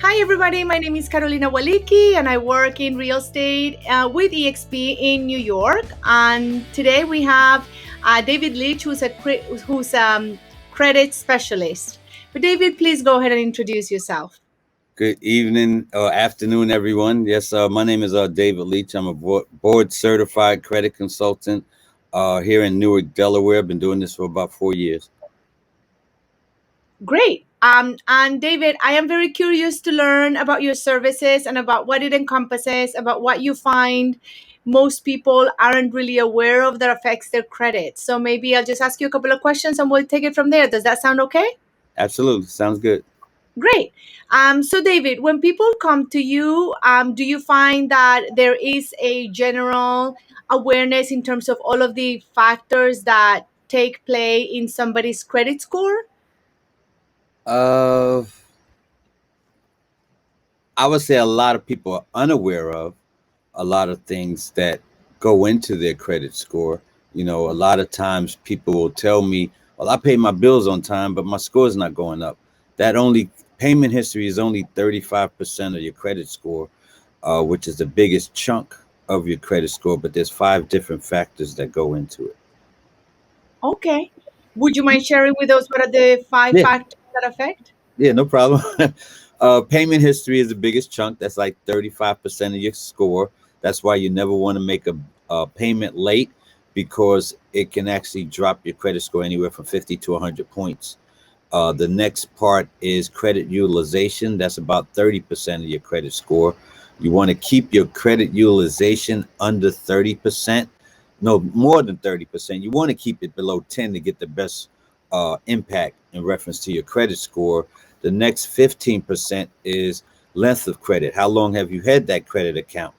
Hi, everybody. My name is Carolina Waliki, and I work in real estate with EXP in New York. And today we have David Leach, who's credit specialist. But David, please go ahead and introduce yourself. Good evening or afternoon, everyone. Yes, my name is David Leach. I'm a board certified credit consultant here in Newark, Delaware. I've been doing this for about 4 years. Great. And David, I am very curious to learn about your services and about what it encompasses, about what you find most people aren't really aware of that affects their credit. So maybe I'll just ask you a couple of questions and we'll take it from there. Does that sound okay? Absolutely. Sounds good. Great. So, David, when people come to you, do you find that there is a general awareness in terms of all of the factors that take play in somebody's credit score? Uh, I would say a lot of people are unaware of a lot of things that go into their credit score. You know, a lot of times people will tell me, well, I pay my bills on time, but my score is not going up. That only payment history is only 35% of your credit score, which is the biggest chunk of your credit score. But there's five different factors that go into it. Okay. Would you mind sharing with us what are the five Yeah, factors that affect? yeah, no problem. Payment history is the biggest chunk. That's like 35% of your score. That's why you never want to make a payment late because it can actually drop your credit score anywhere from 50 to 100 points. The next part is credit utilization. That's about 30% of your credit score. You want to keep your credit utilization under 30%. No, more than 30%. You want to keep it below 10 to get the best impact in reference to your credit score. The next 15% is length of credit. How long have you had that credit account?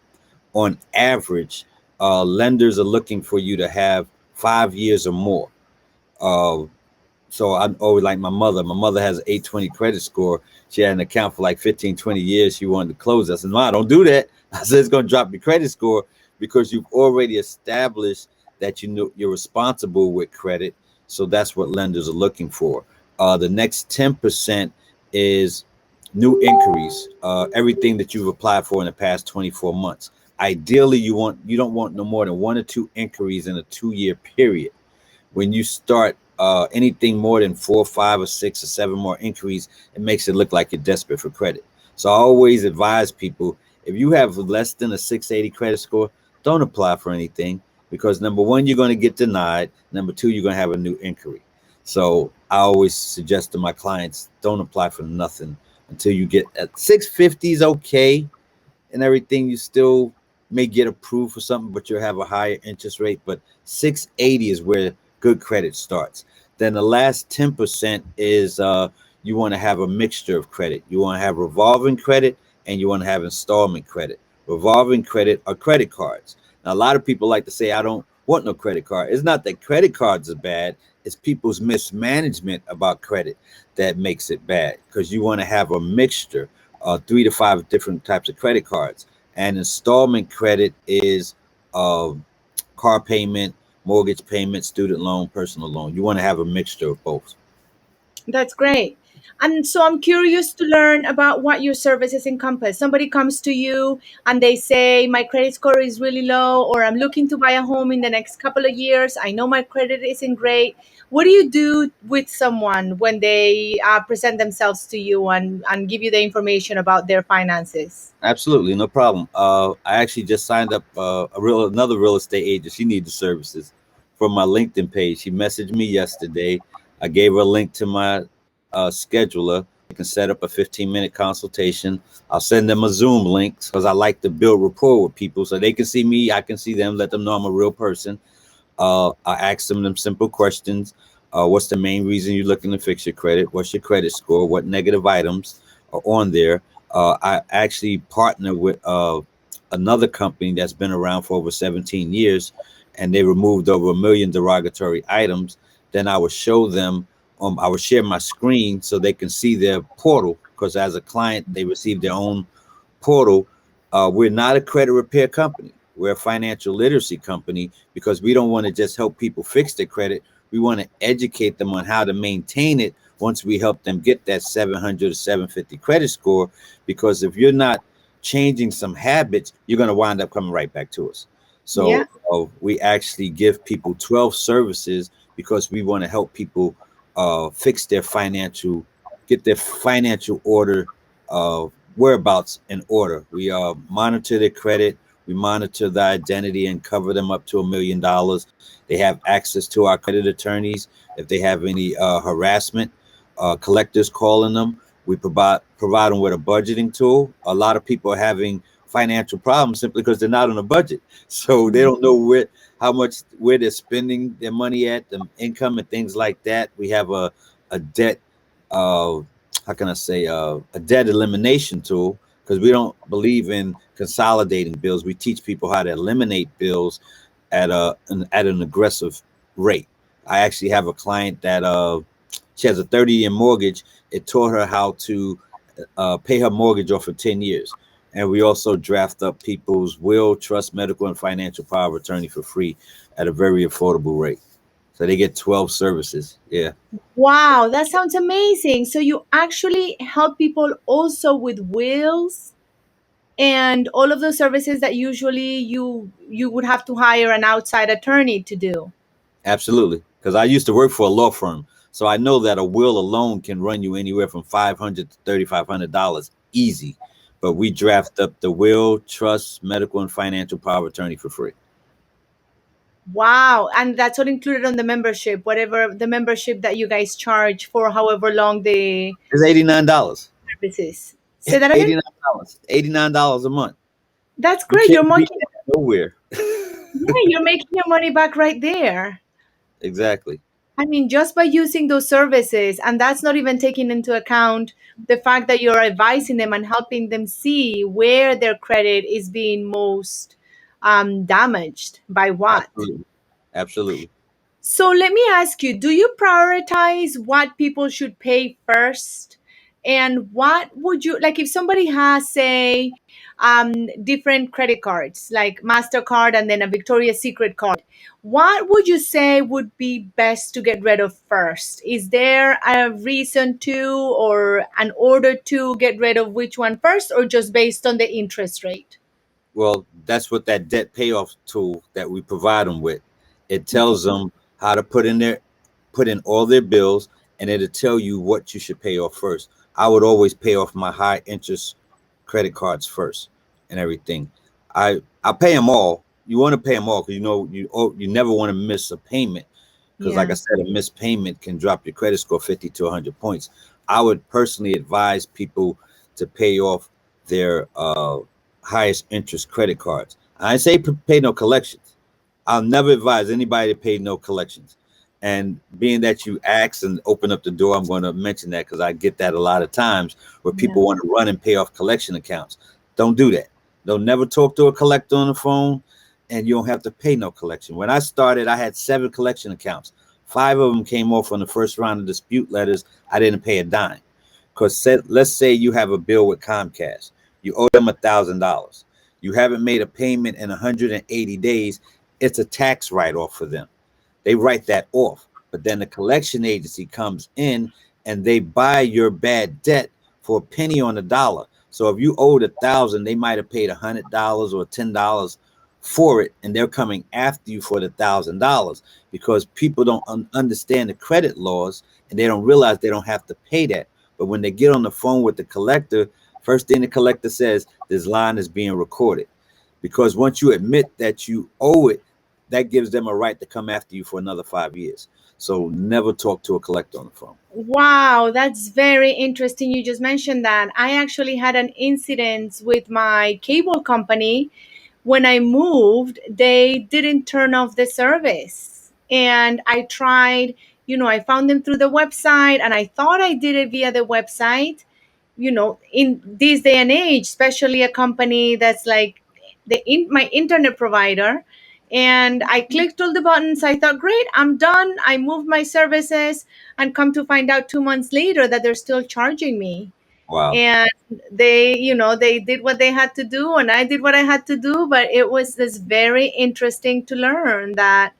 On average, lenders are looking for you to have 5 years or more. Uh, so I'm always like my mother. My mother has an 820 credit score. She had an account for like 15, 20 years. She wanted to close. I said, no, don't do that. I said, it's going to drop your credit score because you've already established that you know you're responsible with credit. So that's what lenders are looking for. The next 10% is new inquiries, everything that you've applied for in the past 24 months. Ideally, you don't want no more than one or two inquiries in a 2 year period. When you start anything more than four, five, or six, or seven more inquiries, it makes it look like you're desperate for credit. So I always advise people, if you have less than a 680 credit score, don't apply for anything because number one, you're going to get denied. Number two, you're going to have a new inquiry. So I always suggest to my clients, don't apply for nothing until you get at 650 is okay and everything. You still may get approved for something, but you'll have a higher interest rate. But 680 is where good credit starts. Then the last 10% is you want to have a mixture of credit. You want to have revolving credit and you want to have installment credit. Revolving credit are credit cards. Now, a lot of people like to say, I don't want no credit card. It's not that credit cards are bad. It's people's mismanagement about credit that makes it bad because you want to have a mixture, 3 to 5 different types of credit cards. And installment credit is uh, car payment, mortgage payment, student loan, personal loan. You want to have a mixture of both. That's great. And so I'm curious to learn about what your services encompass. Somebody comes to you and they say, my credit score is really low, or I'm looking to buy a home in the next couple of years. I know my credit isn't great. What do you do with someone when they present themselves to you and give you the information about their finances? Absolutely, no problem. I actually just signed up another real estate agent. She needs the services from my LinkedIn page. She messaged me yesterday. I gave her a link to my scheduler. You can set up a 15-minute consultation. I'll send them a Zoom link because I like to build rapport with people so they can see me, I can see them, let them know I'm a real person. I ask them simple questions. What's the main reason you're looking to fix your credit? What's your credit score? What negative items are on there? I actually partner with another company that's been around for over 17 years, and they removed over 1 million derogatory items. Then I would show them, I would share my screen so they can see their portal because as a client, they receive their own portal. We're not a credit repair company. We're a financial literacy company because we don't want to just help people fix their credit. We want to educate them on how to maintain it once we help them get that 700 or 750 credit score. Because if you're not changing some habits, you're going to wind up coming right back to us. Yeah. So we actually give people 12 services because we want to help people fix their financial, get their financial order, uh, whereabouts in order. We monitor their credit, we monitor the identity and cover them up to $1 million. They have access to our credit attorneys if they have any harassment, collectors calling them. We provide them with a budgeting tool. A lot of people are having financial problems simply because they're not on a budget, so they don't know where they're spending their money at, the income and things like that. We have a debt, uh, how can I say, a debt elimination tool, because we don't believe in consolidating bills. We teach people how to eliminate bills at an aggressive rate. I actually have a client that she has a 30-year mortgage. It taught her how to pay her mortgage off for 10 years. And we also draft up people's will, trust, medical, and financial power of attorney for free at a very affordable rate. So they get 12 services. Yeah, Wow, that sounds amazing. So you actually help people also with wills and all of those services that usually you would have to hire an outside attorney to do. absolutely. Because I used to work for a law firm. So I know that a will alone can run you anywhere from $500 to $3,500 easy. But we draft up the will, trust, medical, and financial power of attorney for free. Wow, and that's all included on the membership, whatever the membership that you guys charge for however long the It's $89. services. Say that again? $89. $89 a month. That's You great. can't You're beat making, that nowhere. yeah, you're making your money back right there. Exactly. I mean, just by using those services, and that's not even taking into account the fact that you're advising them and helping them see where their credit is being most damaged by what. Absolutely. Absolutely. So let me ask you, do you prioritize what people should pay first? And what would you like if somebody has, say, different credit cards, like MasterCard and then a Victoria's Secret card? What would you say would be best to get rid of first? Is there a reason to or an order to get rid of which one first, or just based on the interest rate? Well, that's what that debt payoff tool that we provide them with. It tells them how to put in all their bills, and it'll tell you what you should pay off first. I would always pay off my high interest credit cards first and everything. I pay them all. You want to pay them all because you never want to miss a payment, because like I Yeah. said, a missed payment can drop your credit score 50 to 100 points. I would personally advise people to pay off their highest interest credit cards. I say pay no collections. I'll never advise anybody to pay no collections. And being that you ask and open up the door, I'm going to mention that because I get that a lot of times where Yeah. people want to run and pay off collection accounts. Don't do that. Don't never talk to a collector on the phone, and you don't have to pay no collection. When I started, I had 7 collection accounts. 5 of them came off on the first round of dispute letters. I didn't pay a dime. Because let's say you have a bill with Comcast, you owe them $1,000. You haven't made a payment in 180 days. It's a tax write-off for them. They write that off. But then the collection agency comes in and they buy your bad debt for a penny on the dollar. So if you owed 1,000, they might have paid $100 or $10 for it, and they're coming after you for the $1,000 because people don't understand the credit laws, and they don't realize they don't have to pay that. But when they get on the phone with the collector, first thing the collector says, this line is being recorded. Because once you admit that you owe it, that gives them a right to come after you for another 5 years. So never talk to a collector on the phone. Wow, that's very interesting. You just mentioned that. I actually had an incident with my cable company. When I moved, they didn't turn off the service. And I tried, I found them through the website and I thought I did it via the website. In this day and age, especially a company that's like my internet provider, and I clicked all the buttons. I thought, great, I'm done. I moved my services, and come to find out 2 months later that they're still charging me. Wow. And they did what they had to do, and I did what I had to do. But it was this very interesting to learn that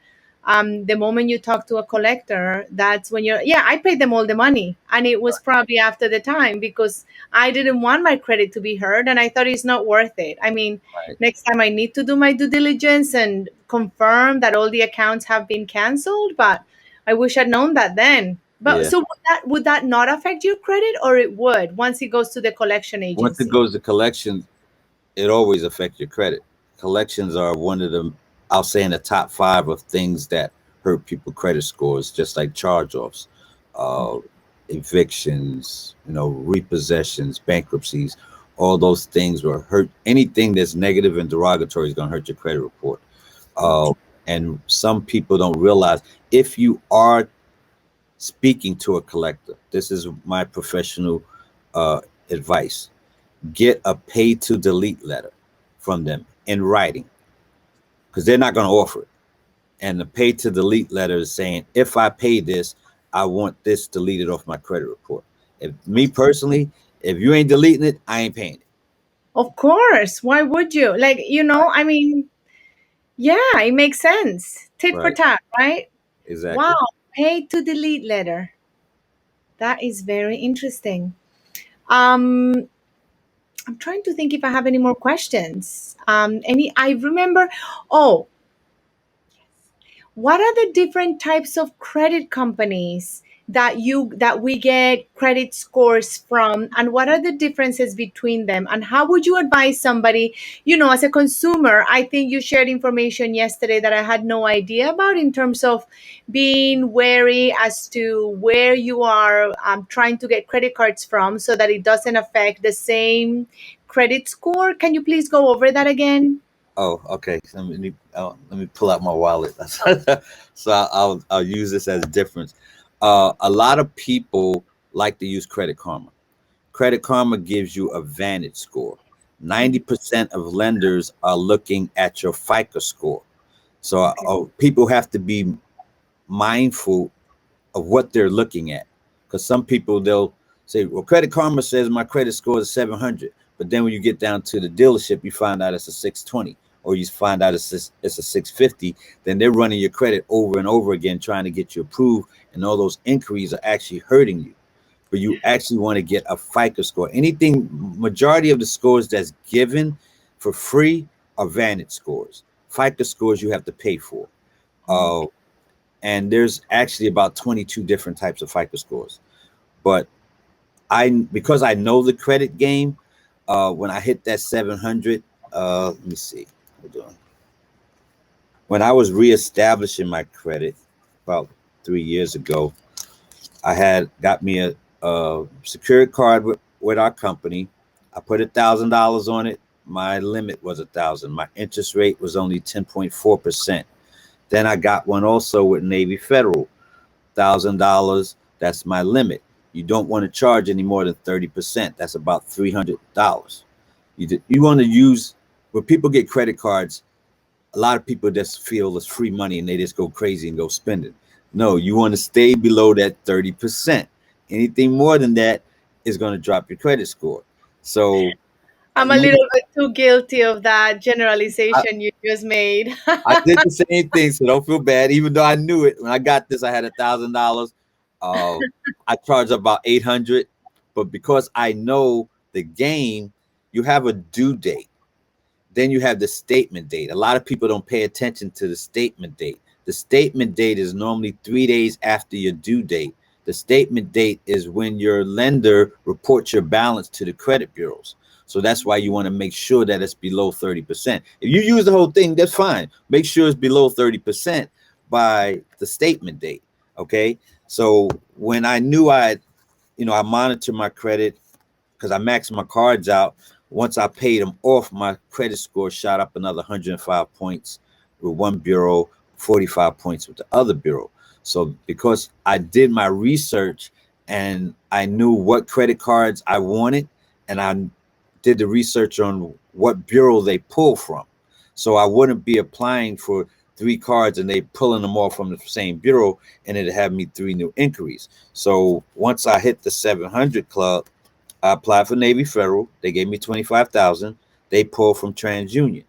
The moment you talk to a collector, that's when you're, yeah, I paid them all the money. And it was probably after the time because I didn't want my credit to be hurt and I thought it's not worth it. I mean, Right. next time I need to do my due diligence and confirm that all the accounts have been canceled, but I wish I'd known that then. But Yeah. so would that not affect your credit or it would once it goes to the collection Once it agency? goes to collections, it always affects your credit. Collections are one of the, I'll say, in the top five of things that hurt people credit scores, just like charge-offs, uh, evictions, repossessions, bankruptcies. All those things will hurt. Anything that's negative and derogatory is going to hurt your credit report. uh, and some people don't realize, if you are speaking to a collector, this is my professional uh, advice: get a pay to delete letter from them in writing, because they're not going to offer it. And the pay to delete letter is saying, if I pay this, I want this deleted off my credit report. If me personally, if you ain't deleting it, I ain't paying it. Of course. Why would you? Like, I mean, yeah, it makes sense. Tit for Right. tat, right? Exactly. Wow. Pay to delete letter. That is very interesting. Um, I'm trying to think if I have any more questions. I remember, oh, what are the different types of credit companies that we get credit scores from, and what are the differences between them, and how would you advise somebody, as a consumer? I think you shared information yesterday that I had no idea about in terms of being wary as to where you are trying to get credit cards from so that it doesn't affect the same credit score. Can you please go over that again? Oh, okay. So let me pull out my wallet. So I'll use this as a difference. A lot of people like to use Credit Karma. Credit Karma gives you a Vantage score. 90% of lenders are looking at your FICO score. So Okay. people have to be mindful of what they're looking at, because some people, they'll say, well, Credit Karma says my credit score is 700, but then when you get down to the dealership, you find out it's a 620, or you find out it's a 650. Then they're running your credit over and over again trying to get you approved, and all those inquiries are actually hurting you. But you actually want to get a FICO score. Anything, majority of the scores that's given for free are Vantage scores. FICO scores you have to pay for. uh, Okay. and there's actually about 22 different types of FICO scores. But because I know the credit game, when I hit that 700, let me see, hold on. When I was reestablishing my credit about 3 years ago, I had got me a secured card with our company. I put $1,000 on it. My limit was 1,000. My interest rate was only 10.4%. Then I got one also with Navy Federal. $1,000. That's my limit. You don't want to charge any more than 30%. That's about $300. You want to use, when people get credit cards, a lot of people just feel it's free money and they just go crazy and go spend it. No, you want to stay below that 30%. Anything more than that is going to drop your credit score. So I'm a little bit too guilty of that generalization you just made. I did the same thing, so don't feel bad. Even though I knew it when I got this, I had $1,000. Uh, I charged about 800, but because I know the game, you have a due date. Then you have the statement date. A lot of people don't pay attention to the statement date. The statement date is normally 3 days after your due date. The statement date is when your lender reports your balance to the credit bureaus. So that's why you want to make sure that it's below 30%. If you use the whole thing, that's fine. Make sure it's below 30% by the statement date. Okay. So when I knew I monitor my credit, because I maxed my cards out. Once I paid them off, my credit score shot up another 105 points with one bureau, 45 points with the other bureau. So because I did my research and I knew what credit cards I wanted, and I did the research on what bureau they pull from. So I wouldn't be applying for three cards and they pulling them all from the same bureau, and it'd have me three new inquiries. So once I hit the 700 club, I applied for Navy Federal. They gave me 25,000. They pulled from TransUnion.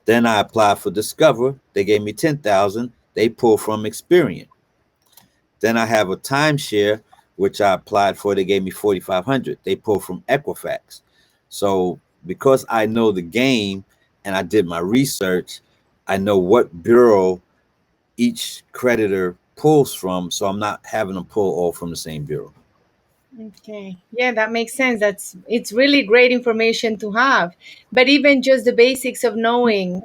Then I applied for Discover. They gave me 10,000. They pulled from Experian. Then I have a timeshare, which I applied for. They gave me 4,500. They pulled from Equifax. So because I know the game and I did my research, I know what bureau each creditor pulls from. So I'm not having them pull all from the same bureau. Okay. Yeah, that makes sense. It's really great information to have. But even just the basics of knowing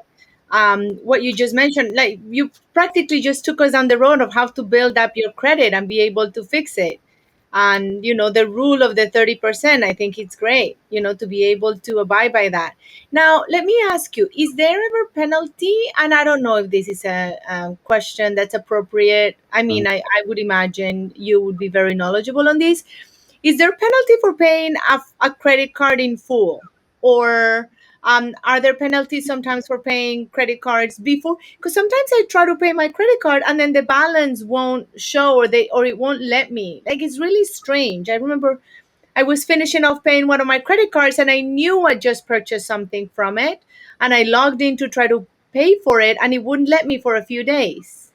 what you just mentioned, like you practically just took us on the road of how to build up your credit and be able to fix it. And the rule of the 30%, I think it's great, to be able to abide by that. Now, let me ask you, is there ever penalty? And I don't know if this is a question that's appropriate. I mean, I would imagine you would be very knowledgeable on this. Is there penalty for paying a credit card in full? Or are there penalties sometimes for paying credit cards before? Because sometimes I try to pay my credit card and then the balance won't show, or it won't let me. Like, it's really strange. I remember I was finishing off paying one of my credit cards and I knew I just purchased something from it, and I logged in to try to pay for it and it wouldn't let me for a few days.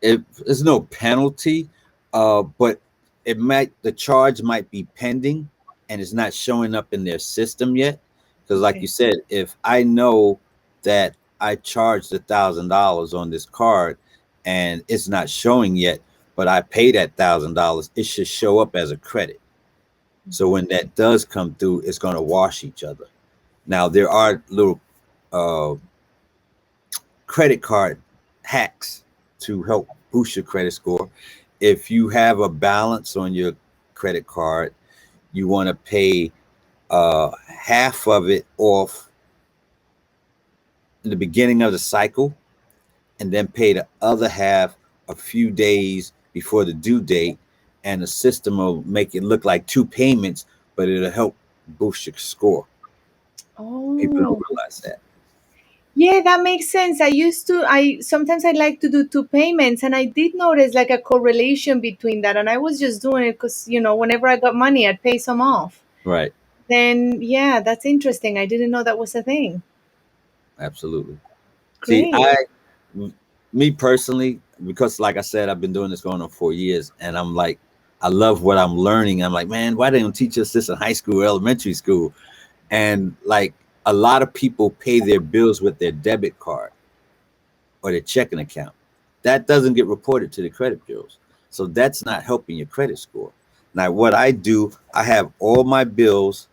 There's no penalty, but the charge might be pending and it's not showing up in their system yet. Because, like you Okay. said, if I know that I charged $1,000 on this card and it's not showing yet, but I paid that $1,000, it should show up as a credit. So when that does come through, it's going to wash each other. Now there are little uh, credit card hacks to help boost your credit score. If you have a balance on your credit card, you want to pay half of it off in the beginning of the cycle and then pay the other half a few days before the due date. And the system will make it look like two payments, but it'll help boost your score. People don't Oh. realize that. Yeah, that makes sense. I sometimes I like to do two payments, and I did notice like a correlation between that. And I was just doing it because, whenever I got money, I'd pay some off. Right. Then, yeah, that's interesting. I didn't know that was a thing. Absolutely. See, Great. me personally, because like I said, I've been doing this going on 4 years, and I'm like, I love what I'm learning. I'm like, man, why they don't teach us this in high school, elementary school? And like a lot of people pay their bills with their debit card or their checking account. That doesn't get reported to the credit bureaus. So that's not helping your credit score. Now, what I do, I have all my bills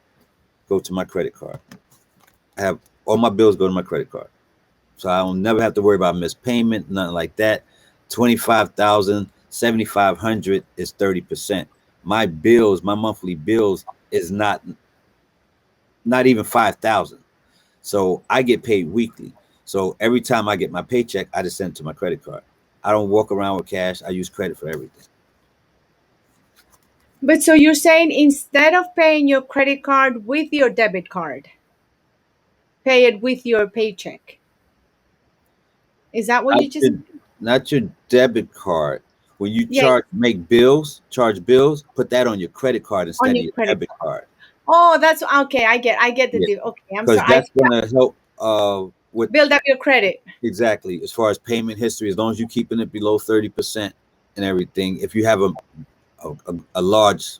go to my credit card. I have all my bills go to my credit card. So I will never have to worry about missed payment, nothing like that. 25,000, 7,500 is 30%. My bills, my monthly bills is not even 5,000. So I get paid weekly. So every time I get my paycheck, I just send it to my credit card. I don't walk around with cash. I use credit for everything. But so you're saying instead of paying your credit card with your debit card, pay it with your paycheck. Is that what Not you just your, not your debit card. When you Yeah, charge bills, put that on your credit card on instead of your your credit debit card. card. Oh, that's okay. I get the Yeah, deal. Okay, I'm because sorry. I that's gonna help with build up your credit. exactly as far as payment history. As long as you're keeping it below 30% and everything. If you have a large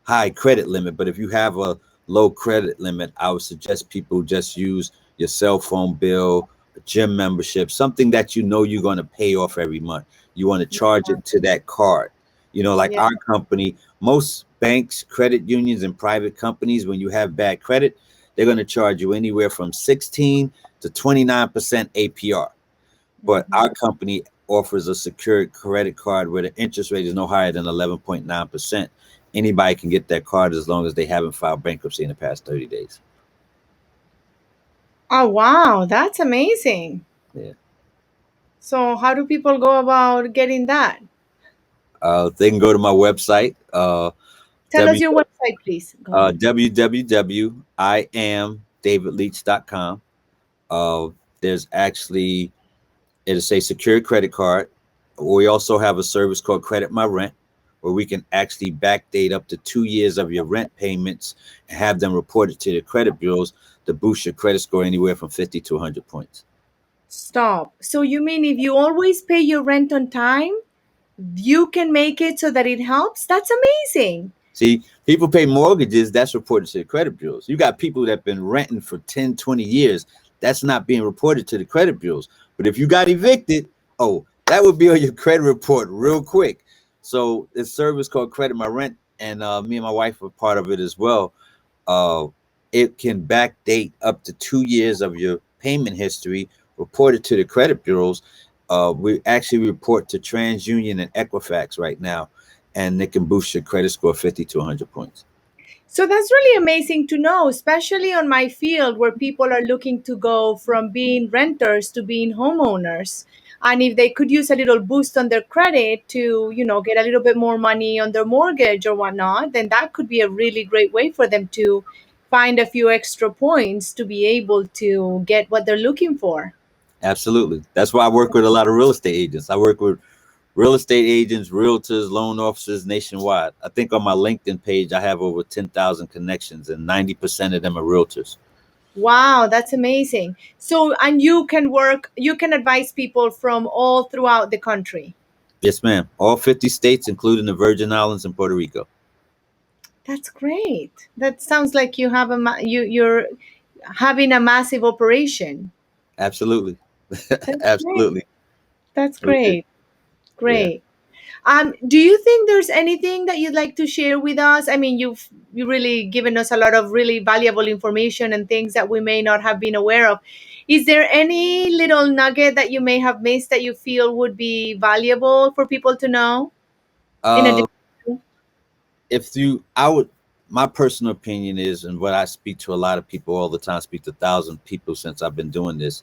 high credit limit, but if you have a low credit limit, I would suggest people just use your cell phone bill, a gym membership, something that you know you're going to pay off every month. You want to charge it to that card. Like Yeah. our company, most banks, credit unions, and private companies, when you have bad credit, they're going to charge you anywhere from 16 to 29% APR. But Mhm. our company offers a secured credit card where the interest rate is no higher than 11.9%. Anybody can get that card as long as they haven't filed bankruptcy in the past 30 days. Oh, wow, that's amazing. Yeah. So, how do people go about getting that? They can go to my website, Tell us your website, please. Go ahead. www.iamdavidleach.com. There's actually, it'll say secure credit card. We also have a service called Credit My Rent, where we can actually backdate up to 2 years of your rent payments and have them reported to the credit bureaus to boost your credit score anywhere from 50 to 100 points. Stop. So you mean if you always pay your rent on time, you can make it so that it helps? That's amazing. See, people pay mortgages, that's reported to the credit bureaus. You got people that have been renting for 10, 20 years, that's not being reported to the credit bureaus. But if you got evicted, oh, that would be on your credit report real quick. So this service called Credit My Rent, and me and my wife are part of it as well. Uh, it can backdate up to 2 years of your payment history reported to the credit bureaus. We actually report to TransUnion and Equifax right now, and it can boost your credit score 50 to 100 points. So that's really amazing to know, especially on my field where people are looking to go from being renters to being homeowners. And if they could use a little boost on their credit to, get a little bit more money on their mortgage or whatnot, then that could be a really great way for them to find a few extra points to be able to get what they're looking for. Absolutely. That's why I work with a lot of real estate agents. I work with real estate agents, realtors, loan officers nationwide. I think on my LinkedIn page, I have over 10,000 connections, and 90% of them are realtors. Wow, that's amazing. So, and you can advise people from all throughout the country. Yes, ma'am. All 50 states, including the Virgin Islands and Puerto Rico. That's great. That sounds like you're having a massive operation. Absolutely. That's great. Absolutely. That's We did. great. Yeah. Great. Do you think there's anything that you'd like to share with us? I mean, you really given us a lot of really valuable information and things that we may not have been aware of. Is there any little nugget that you may have missed that you feel would be valuable for people to know? In Uh, addition, if you, I would, my personal opinion is, and what I speak to a lot of people all the time, speak to 1,000 people since I've been doing this.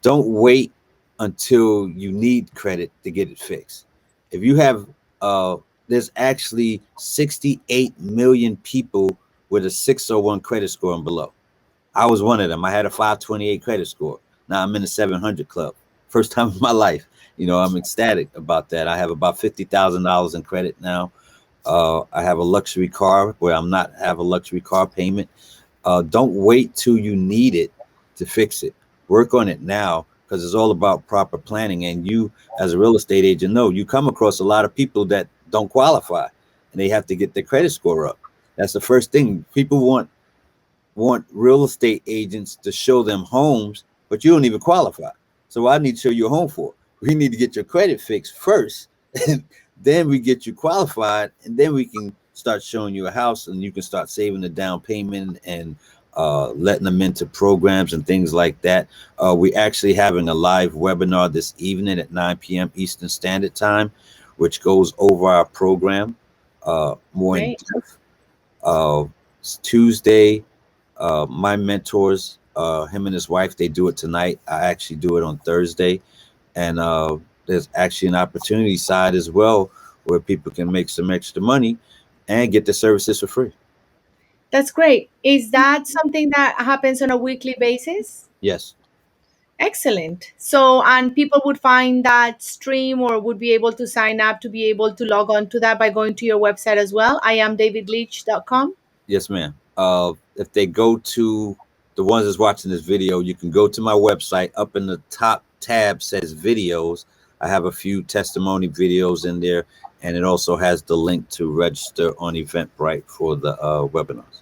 Don't wait until you need credit to get it fixed. If you have, uh, there's actually 68 million people with a 601 credit score and below. I was one of them. I had a 528 credit score. Now I'm in the 700 club. First time in my life. I'm ecstatic about that. I have about $50,000 in credit now. I have a luxury car where I'm not have a luxury car payment. Don't wait till you need it to fix it. Work on it now, because it's all about proper planning. And you, as a real estate agent, know you come across a lot of people that don't qualify, and they have to get their credit score up. That's the first thing. People want real estate agents to show them homes, but you don't even qualify. So I need to show you a home for. We need to get your credit fixed first, and then we get you qualified, and then we can start showing you a house, and you can start saving the down payment and letting them into programs and things like that. We're actually having a live webinar this evening at 9 p.m. Eastern Standard Time, which goes over our program more in great. depth. Uh, Tuesday, my mentors, him and his wife, they do it tonight. I actually do it on Thursday, and there's actually an opportunity side as well where people can make some extra money and get the services for free. That's great. Is that something that happens on a weekly basis? Yes, Excellent. So, and people would find that stream or would be able to sign up to be able to log on to that by going to your website as well. I am davidleach.com. yes, ma'am. If they go to the ones that's watching this video, you can go to my website. Up in the top tab says videos. I have a few testimony videos in there, and it also has the link to register on Eventbrite for the webinars.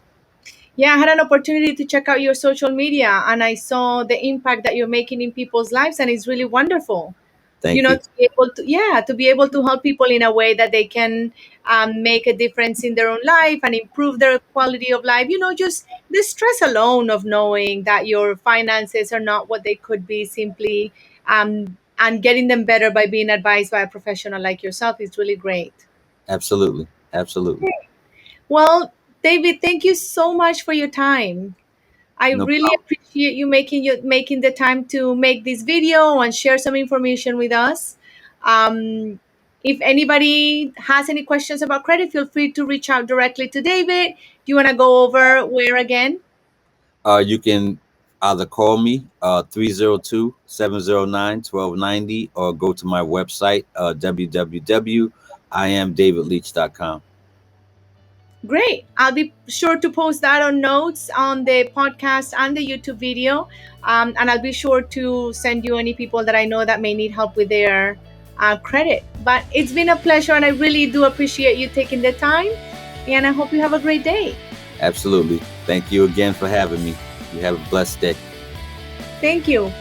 Yeah, I had an opportunity to check out your social media and I saw the impact that you're making in people's lives, and it's really wonderful. Thank you. To be able to, yeah, to be able to help people in a way that they can make a difference in their own life and improve their quality of life. Just the stress alone of knowing that your finances are not what they could be simply, and getting them better by being advised by a professional like yourself is really great. Absolutely. Absolutely. Well, David, thank you so much for your time. I No really problem. appreciate you making the time to make this video and share some information with us. Um, if anybody has any questions about credit, feel free to reach out directly to David. Do you want to go over where again? You can either call me 302 or go to my website, www.iamdavidleach.com. Great. I'll be sure to post that on notes on the podcast and the YouTube video. And I'll be sure to send you any people that I know that may need help with their credit. But it's been a pleasure, and I really do appreciate you taking the time. And I hope you have a great day. Absolutely. Thank you again for having me. You have a blessed day. Thank you.